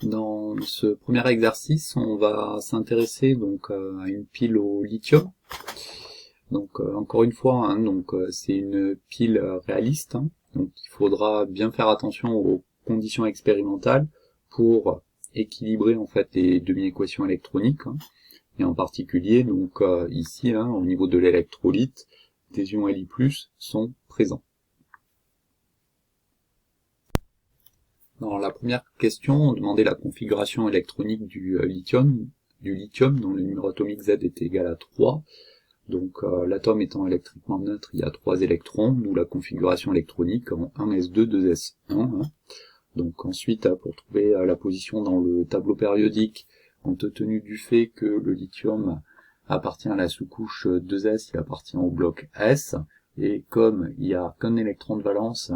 Dans ce premier exercice, on va s'intéresser donc à une pile au lithium. Donc encore une fois, c'est une pile réaliste, donc il faudra bien faire attention aux conditions expérimentales pour équilibrer en fait les demi-équations électroniques, et en particulier donc ici au niveau de l'électrolyte, des ions Li+ sont présents. Dans la première question, on demandait la configuration électronique du lithium dont le numéro atomique Z était égal à 3. Donc l'atome étant électriquement neutre, il y a 3 électrons, d'où la configuration électronique en 1s2, 2s1. Donc ensuite, pour trouver la position dans le tableau périodique, compte tenu du fait que le lithium appartient à la sous-couche 2s, il appartient au bloc S, et comme il n'y a qu'un électron de valence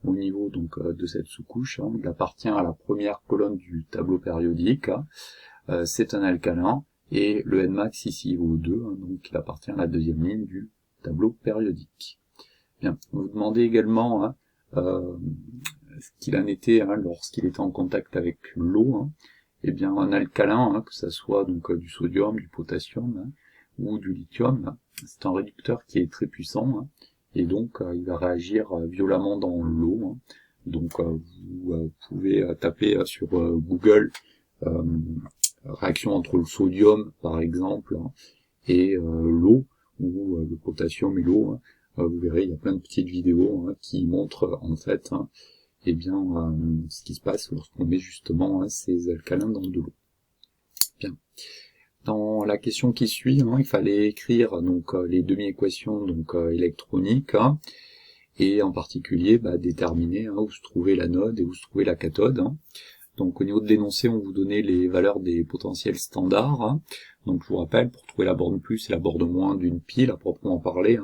au niveau donc de cette sous-couche, il appartient à la première colonne du tableau périodique, c'est un alcalin, et le Nmax ici vaut 2, donc il appartient à la deuxième ligne du tableau périodique. Bien, vous demandez également ce qu'il en était lorsqu'il était en contact avec l'eau. Eh bien, un alcalin, que ce soit donc du sodium, du potassium ou du lithium, c'est un réducteur qui est très puissant, et donc il va réagir violemment dans l'eau. Donc vous pouvez taper sur Google réaction entre le sodium par exemple et l'eau, ou le potassium et l'eau. Vous verrez, il y a plein de petites vidéos qui montrent en fait ce qui se passe lorsqu'on met justement ces alcalins dans de l'eau. Bien. Dans la question qui suit, il fallait écrire donc les demi-équations électroniques, et en particulier déterminer où se trouvait l'anode et où se trouvait la cathode. Donc au niveau de l'énoncé, on vous donnait les valeurs des potentiels standards. Donc je vous rappelle, pour trouver la borne plus et la borne moins d'une pile à proprement parler,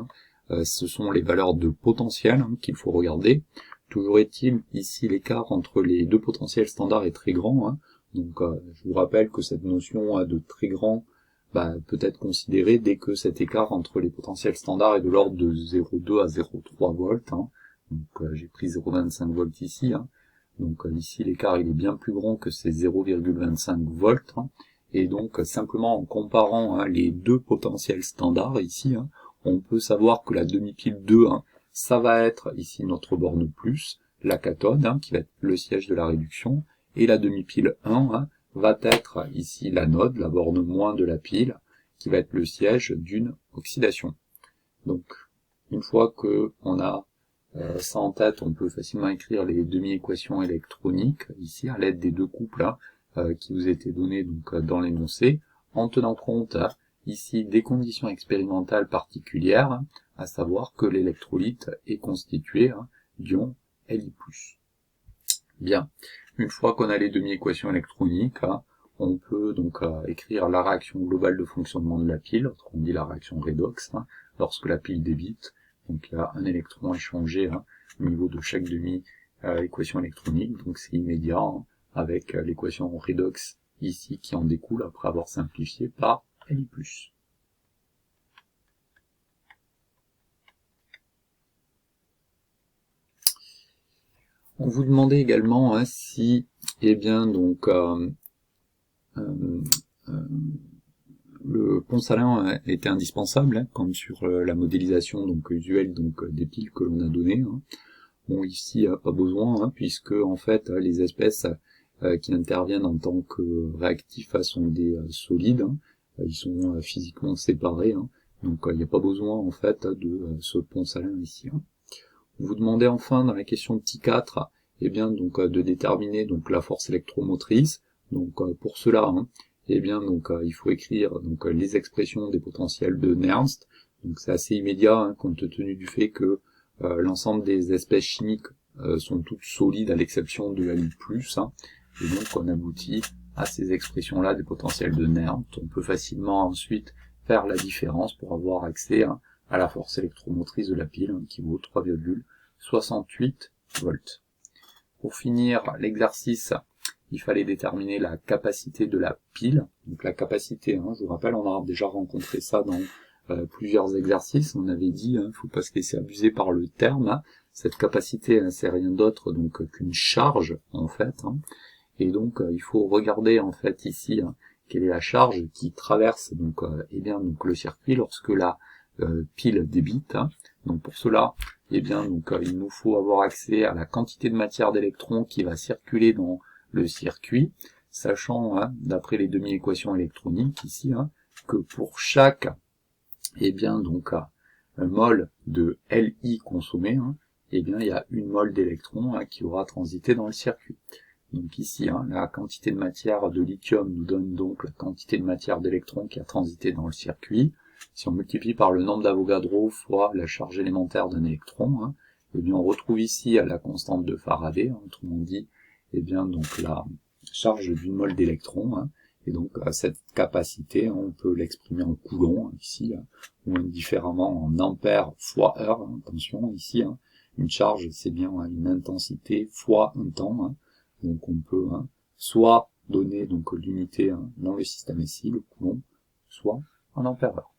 ce sont les valeurs de potentiel qu'il faut regarder. Toujours est-il, ici l'écart entre les deux potentiels standards est très grand. Donc je vous rappelle que cette notion de très grand peut être considérée dès que cet écart entre les potentiels standards est de l'ordre de 0,2 à 0,3 volts. Donc j'ai pris 0,25 volts ici. Donc ici l'écart il est bien plus grand que ces 0,25 volts, et donc simplement en comparant les deux potentiels standards ici, on peut savoir que la demi-pile 2, ça va être ici notre borne plus, la cathode, qui va être le siège de la réduction, et la demi-pile 1 va être ici l'anode, la borne moins de la pile, qui va être le siège d'une oxydation. Donc une fois que on a ça en tête, on peut facilement écrire les demi-équations électroniques, ici, à l'aide des deux couples qui vous étaient donnés dans l'énoncé, en tenant compte ici des conditions expérimentales particulières, à savoir que l'électrolyte est constitué d'ions Li+. Bien, une fois qu'on a les demi-équations électroniques, on peut donc écrire la réaction globale de fonctionnement de la pile, autrement dit la réaction redox, lorsque la pile débite. Donc il y a un électron échangé au niveau de chaque demi-équation électronique, donc c'est immédiat avec l'équation redox ici qui en découle après avoir simplifié par Li+. On vous demandait également si le pont salin était indispensable, comme sur la modélisation usuelle des piles que l'on a données. Bon, ici, pas besoin, puisque en fait les espèces qui interviennent en tant que réactifs sont des solides, ils sont physiquement séparés, donc il n'y a pas besoin en fait de ce pont salin ici. On vous demandait enfin dans la question petit 4, de déterminer la force électromotrice. Donc pour cela, il faut écrire les expressions des potentiels de Nernst. Donc c'est assez immédiat compte tenu du fait que l'ensemble des espèces chimiques sont toutes solides à l'exception de la Li+, et donc on aboutit à ces expressions-là des potentiels de Nernst. On peut facilement ensuite faire la différence pour avoir accès à la force électromotrice de la pile qui vaut 3,68 volts. Pour finir l'exercice, il fallait déterminer la capacité de la pile. Donc la capacité, je vous rappelle, on a déjà rencontré ça dans plusieurs exercices. On avait dit, il ne faut pas se laisser abuser par le terme. Cette capacité, c'est rien d'autre qu'une charge en fait. Et donc il faut regarder en fait ici quelle est la charge qui traverse donc le circuit lorsque la pile débite. Donc pour cela, il nous faut avoir accès à la quantité de matière d'électrons qui va circuler dans le circuit, sachant, d'après les demi-équations électroniques ici, que pour chaque un mol de Li consommé, il y a une mole d'électrons qui aura transité dans le circuit. Donc ici, la quantité de matière de lithium nous donne donc la quantité de matière d'électrons qui a transité dans le circuit. Si on multiplie par le nombre d'Avogadro fois la charge élémentaire d'un électron, on retrouve ici la constante de Faraday, autrement dit, la charge d'une mole d'électrons. Et donc cette capacité, on peut l'exprimer en coulomb ici, ou différemment en ampères fois heure. Attention ici, une charge c'est bien une intensité fois un temps. Donc on peut soit donner l'unité dans le système SI, le coulomb, soit en ampères heure.